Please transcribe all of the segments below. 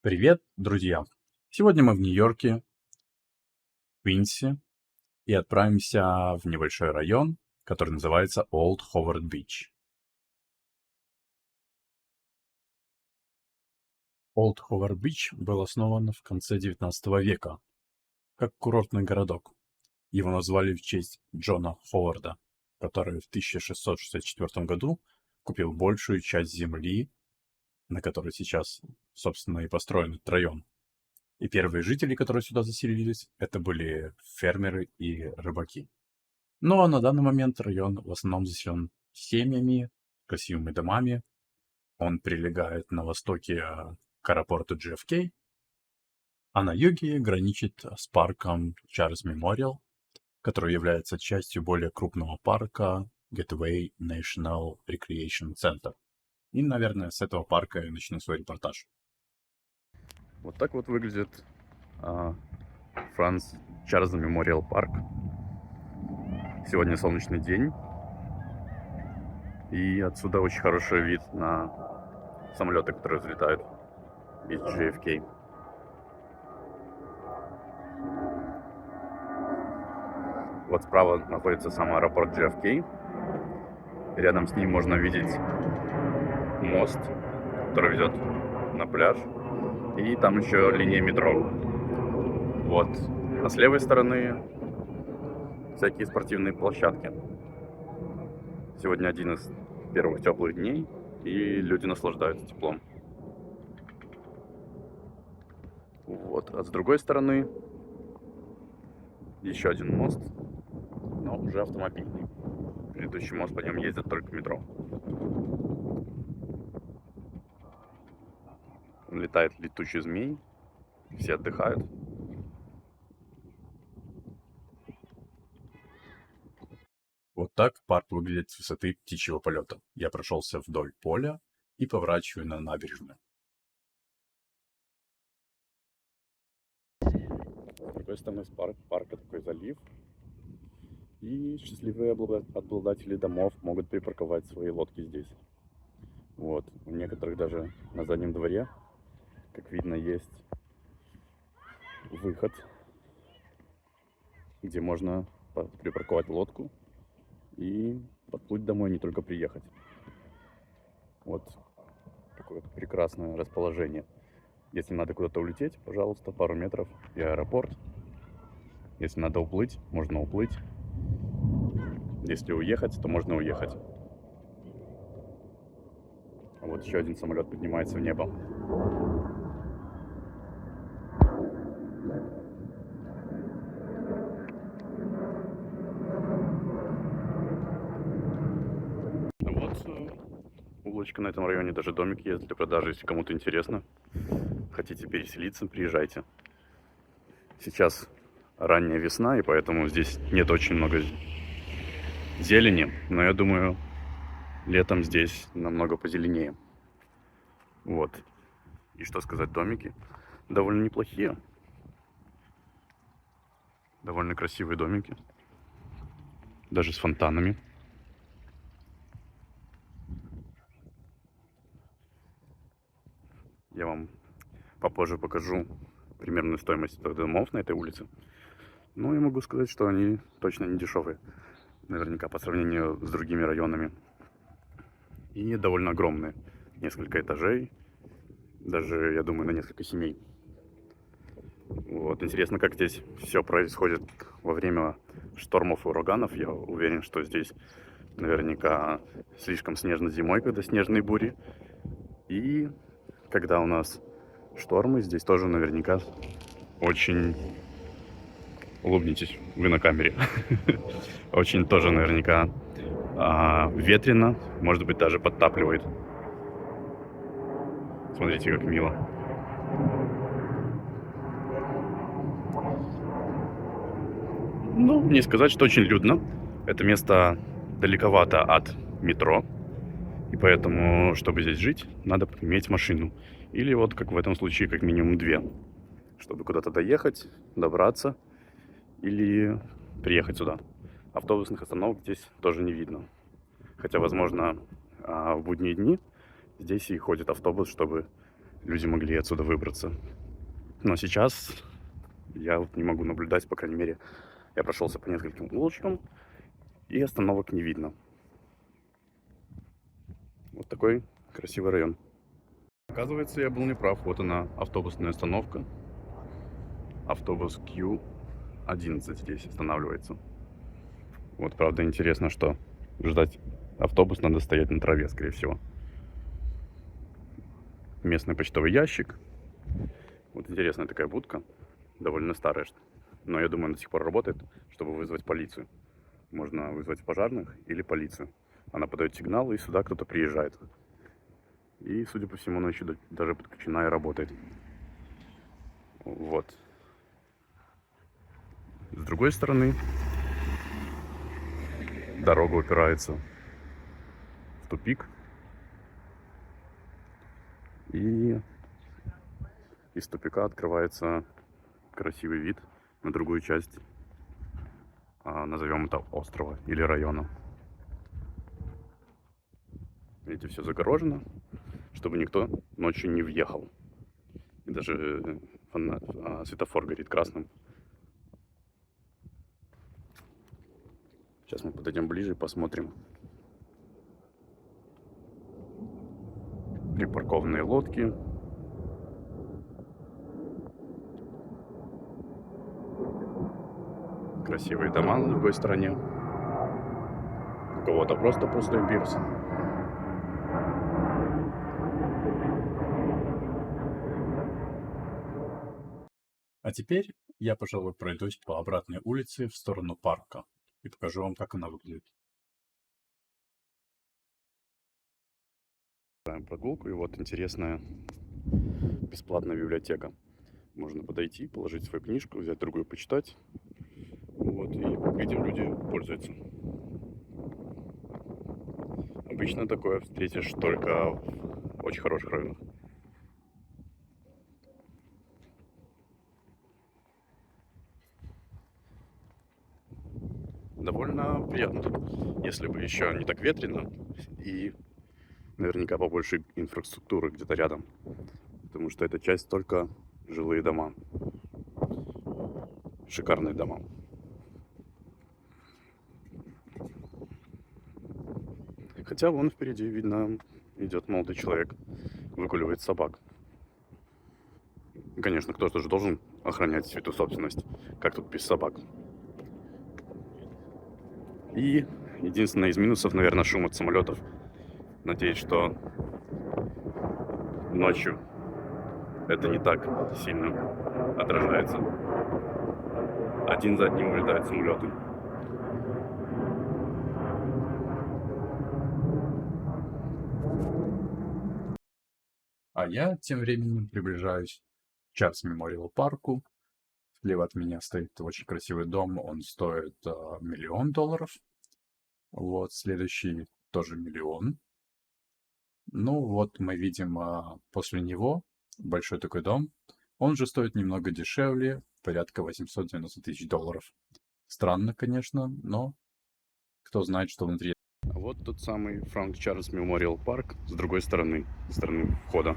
Привет, друзья! Сегодня мы в Нью-Йорке, Квинси, и отправимся в небольшой район, который называется Олд Ховард Бич. Олд Ховард Бич был основан в конце 19 века как курортный городок. Его назвали в честь Джона Ховарда, который в 1664 году купил большую часть земли, на которой сейчас, собственно, и построен этот район. И первые жители, которые сюда заселились, это были фермеры и рыбаки. Ну, а на данный момент район в основном заселен семьями, красивыми домами. Он прилегает на востоке к аэропорту JFK, а на юге граничит с парком Чарльз Мемориал, который является частью более крупного парка Gateway National Recreation Center. И, наверное, с этого парка я начну свой репортаж. Вот так вот выглядит Франц Чарльз Мемориал Парк. Сегодня солнечный день, и отсюда очень хороший вид на самолеты, которые взлетают из JFK. Вот справа находится сам аэропорт JFK. Рядом с ним можно видеть мост, который ведет на пляж. И там еще линия метро. Вот. А с левой стороны всякие спортивные площадки. Сегодня один из первых теплых дней, и люди наслаждаются теплом. Вот. А с другой стороны еще один мост, но уже автомобильный. Предыдущий мост, по нем ездят только метро. Летает летучий змей, все отдыхают. Вот так парк выглядит с высоты птичьего полета. Я прошелся вдоль поля и поворачиваю на набережную. С другой стороны парка такой залив. И счастливые обладатели домов могут припарковать свои лодки здесь. Вот. У некоторых даже на заднем дворе, как видно, есть выход, где можно припарковать лодку и подплыть домой, не только приехать. Вот такое прекрасное расположение. Если надо куда-то улететь, пожалуйста, пару метров и аэропорт. Если надо уплыть, можно уплыть. Если уехать, то можно уехать. Вот еще один самолет поднимается в небо. Вот улочка на этом районе, даже домик есть для продажи, если кому-то интересно. Хотите переселиться, приезжайте. Сейчас ранняя весна, и поэтому здесь нет очень много зелени, но я думаю, летом здесь намного позеленее. Вот. И что сказать, домики довольно неплохие. Довольно красивые домики. Даже с фонтанами. Я вам попозже покажу примерную стоимость домов на этой улице. Ну, я могу сказать, что они точно не дешевые. Наверняка по сравнению с другими районами. И довольно огромные. Несколько этажей. Даже, я думаю, на несколько семей. Вот. Интересно, как здесь все происходит во время штормов и ураганов. Я уверен, что здесь наверняка слишком снежно зимой, когда снежные бури. И когда у нас штормы, здесь тоже наверняка очень... Улыбнитесь, вы на камере. Очень тоже наверняка ветрено, может быть, даже подтапливает. Смотрите, как мило. Ну, не сказать, что очень людно. Это место далековато от метро. И поэтому, чтобы здесь жить, надо иметь машину. Или вот, как в этом случае, как минимум 2. Чтобы куда-то доехать, добраться или приехать сюда. Автобусных остановок здесь тоже не видно. Хотя, возможно, в будние дни здесь и ходит автобус, чтобы люди могли отсюда выбраться. Но сейчас я вот не могу наблюдать, по крайней мере, я прошелся по нескольким улочкам, и остановок не видно. Вот такой красивый район. Оказывается, я был неправ. Вот она, автобусная остановка. Автобус Q11 здесь останавливается. Вот, правда, интересно, что ждать автобус надо стоять на траве, скорее всего. Местный почтовый ящик. Вот интересная такая будка. Довольно старая. Но я думаю, она до сих пор работает, чтобы вызвать полицию. Можно вызвать пожарных или полицию. Она подает сигнал, и сюда кто-то приезжает. И, судя по всему, она еще даже подключена и работает. Вот. С другой стороны, дорога упирается в тупик. И из тупика открывается красивый вид на другую часть, назовем это, острова или района. Видите, все загорожено, чтобы никто ночью не въехал. И даже светофор горит красным. Сейчас мы подойдем ближе и посмотрим. Припаркованные лодки. Красивые дома на другой стороне. У кого-то просто пустой пирс. А теперь я, пожалуй, пройдусь по обратной улице в сторону парка и покажу вам, как она выглядит. Прогулку, и вот интересная бесплатная библиотека. Можно подойти, положить свою книжку, взять другую, почитать. Вот, и этим люди пользуются. Обычно такое встретишь только в очень хороших районах. Довольно приятно тут, если бы еще не так ветрено и наверняка побольше инфраструктуры где-то рядом, потому что эта часть только жилые дома, шикарные дома. Хотя вон впереди видно, идет молодой человек, выгуливает собак. Конечно, кто-то же должен охранять святую собственность, как тут без собак. И единственное из минусов, наверное, шум от самолетов. Надеюсь, что ночью это не так сильно отражается. Один за одним улетают самолеты. А я тем временем приближаюсь к Чарльз Мемориал парку. Слева от меня стоит очень красивый дом, он стоит $1 миллион. Вот, следующий тоже 1 миллион. Ну вот мы видим после него большой такой дом. Он же стоит немного дешевле, порядка $890 тысяч. Странно, конечно, но кто знает, что внутри. А вот тот самый Франк Чарльз Мемориал парк с другой стороны, со стороны входа.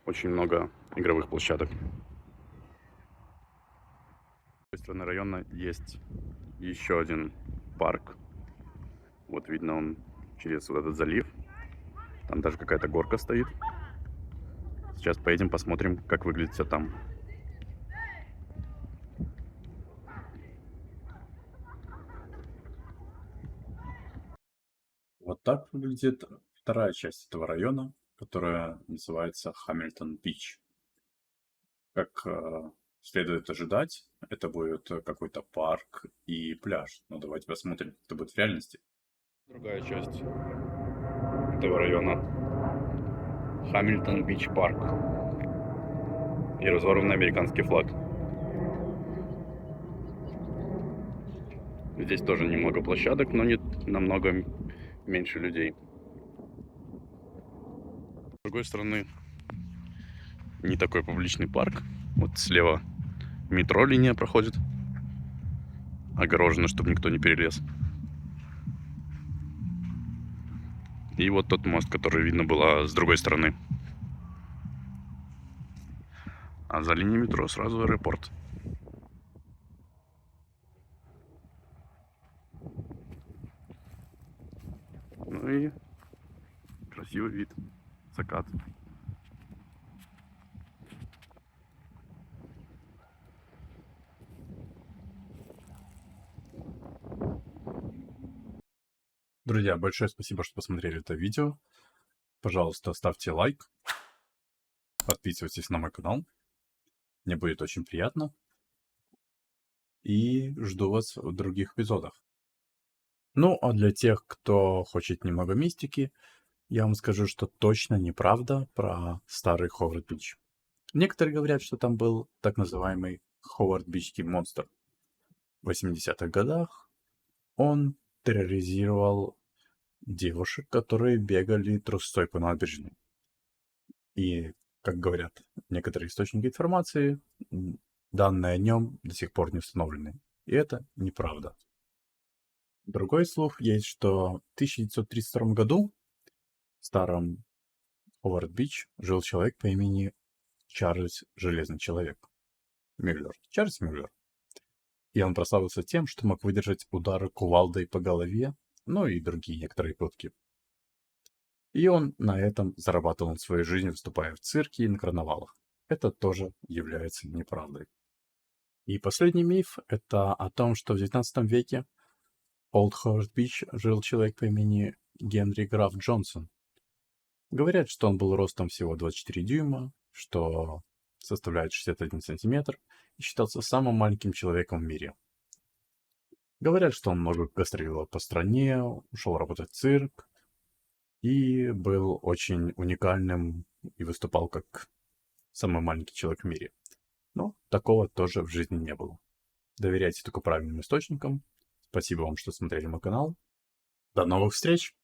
Очень много игровых площадок. С другой стороны района есть еще один парк. Вот видно он через вот этот залив. Там даже какая-то горка стоит. Сейчас поедем посмотрим, как выглядит все там. Вот так выглядит вторая часть этого района, которая называется Хамильтон-Бич. Как следует ожидать, это будет какой-то парк и пляж. Но давайте посмотрим, как это будет в реальности. Другая часть этого района. Хамильтон-Бич парк. И разорванный американский флаг. Здесь тоже немного площадок, но не намного меньше людей. С другой стороны, не такой публичный парк. Вот слева метро линия проходит. Огорожено, чтобы никто не перелез. И вот тот мост, который видно было с другой стороны. А за линией метро сразу аэропорт. Ну и красивый вид. Закат. Друзья, большое спасибо, что посмотрели это видео. Пожалуйста, ставьте лайк, подписывайтесь на мой канал. Мне будет очень приятно. И жду вас в других эпизодах. Ну, а для тех, кто хочет немного мистики, я вам скажу, что точно неправда про старый Ховард Бич. Некоторые говорят, что там был так называемый Ховард-Бичский монстр. В 80-х годах он терроризировал девушек, которые бегали трусцой по набережной. И, как говорят некоторые источники информации, данные о нем до сих пор не установлены. И это неправда. Другой слух есть, что в 1932 году в старом Ховард-Бич жил человек по имени Чарльз Железный Человек. Мюллер. Чарльз Мюллер. И он прославился тем, что мог выдержать удары кувалдой по голове, ну и другие некоторые пытки. И он на этом зарабатывал свою жизнь, выступая в цирке и на карнавалах. Это тоже является неправдой. И последний миф — это о том, что в 19 веке в Олд Ховард Бич жил человек по имени Генри Граф Джонсон. Говорят, что он был ростом всего 24 дюйма, что составляет 61 сантиметр, и считался самым маленьким человеком в мире. Говорят, что он много гастролировал по стране, ушел работать в цирк и был очень уникальным и выступал как самый маленький человек в мире. Но такого тоже в жизни не было. Доверяйте только правильным источникам. Спасибо вам, что смотрели мой канал. До новых встреч!